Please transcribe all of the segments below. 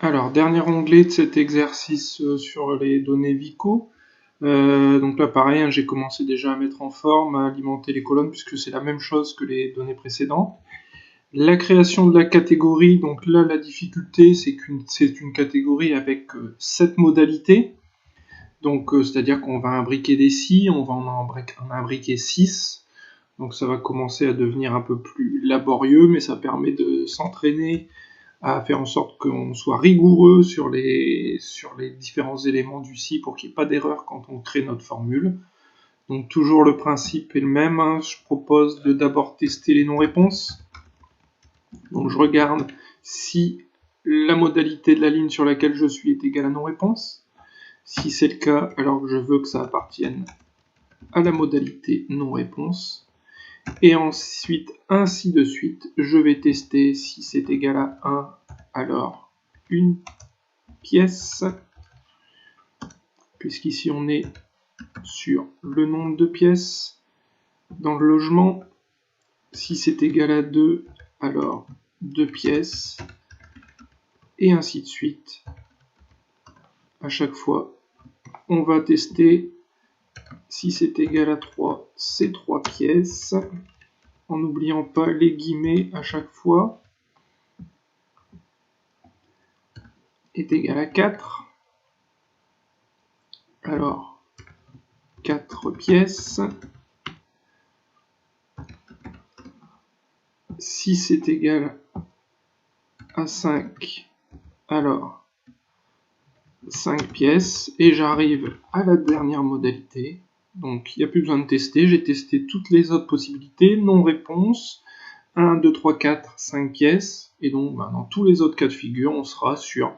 Alors, dernier onglet de cet exercice sur les données VICO. Donc là, pareil, hein, j'ai commencé déjà à mettre en forme, à alimenter les colonnes, puisque c'est la même chose que les données précédentes. La création de la catégorie, donc là, la difficulté, c'est une catégorie avec 7 modalités. Donc, c'est-à-dire qu'on va imbriquer des si, on va en imbriquer 6. Donc ça va commencer à devenir un peu plus laborieux, mais ça permet de s'entraîner à faire en sorte qu'on soit rigoureux sur les différents éléments du si pour qu'il n'y ait pas d'erreur quand on crée notre formule. Donc toujours le principe est le même, hein. Je propose de d'abord tester les non-réponses. Donc je regarde si la modalité de la ligne sur laquelle je suis est égale à non-réponse. Si c'est le cas, alors je veux que ça appartienne à la modalité non-réponse. Et ensuite, ainsi de suite, je vais tester si c'est égal à 1, alors une pièce, puisqu'ici on est sur le nombre de pièces dans le logement. Si c'est égal à 2, alors 2 pièces, et ainsi de suite. À chaque fois, on va tester si c'est égal à 3, c'est 3 pièces, en n'oubliant pas les guillemets à chaque fois, est égal à 4. Alors, 4 pièces. Si c'est égal à 5, alors 5 pièces. Et j'arrive à la dernière modalité. Donc, il n'y a plus besoin de tester. J'ai testé toutes les autres possibilités. Non-réponse, 1, 2, 3, 4, 5 pièces. Et donc, dans tous les autres cas de figure, on sera sur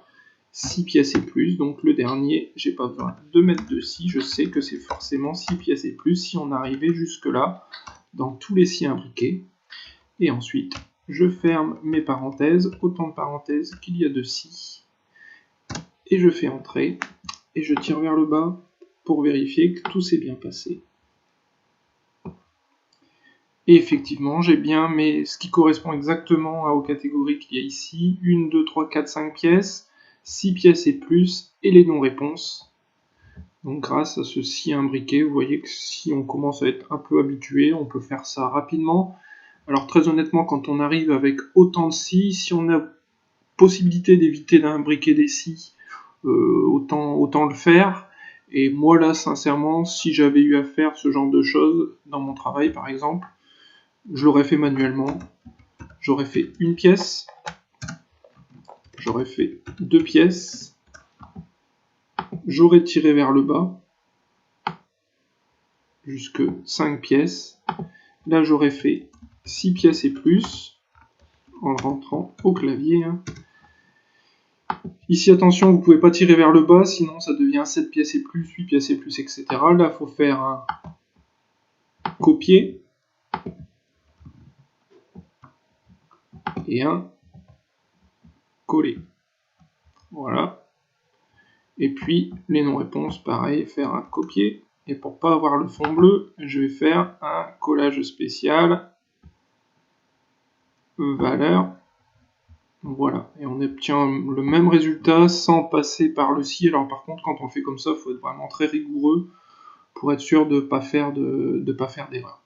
6 pièces et plus. Donc, le dernier, j'ai pas besoin de mettre de si. Je sais que c'est forcément 6 pièces et plus si on arrivait jusque-là dans tous les si imbriqués. Et ensuite, je ferme mes parenthèses, autant de parenthèses qu'il y a de si. Et je fais entrer, et je tire vers le bas pour vérifier que tout s'est bien passé. Et effectivement, j'ai bien ce qui correspond exactement aux catégories qu'il y a ici. 1, 2, 3, 4, 5 pièces, 6 pièces et plus, et les non-réponses. Donc grâce à ce si imbriqué, vous voyez que si on commence à être un peu habitué, on peut faire ça rapidement. Alors très honnêtement, quand on arrive avec autant de si on a possibilité d'éviter d'imbriquer des si, autant le faire. Et moi là, sincèrement, si j'avais eu à faire ce genre de choses dans mon travail par exemple, je l'aurais fait manuellement. J'aurais fait une pièce, j'aurais fait 2 pièces, j'aurais tiré vers le bas, jusque 5 pièces. Là, j'aurais fait 6 pièces et plus, en rentrant au clavier. Ici, attention, vous ne pouvez pas tirer vers le bas, sinon ça devient 7 pièces et plus, 8 pièces et plus, etc. Là, il faut faire un copier et un coller. Voilà. Et puis, les non-réponses, pareil, faire un copier. Et pour ne pas avoir le fond bleu, je vais faire un collage spécial. Valeur. Voilà. Et on obtient le même résultat sans passer par le si. Alors par contre, quand on fait comme ça, il faut être vraiment très rigoureux pour être sûr de ne pas faire d'erreur.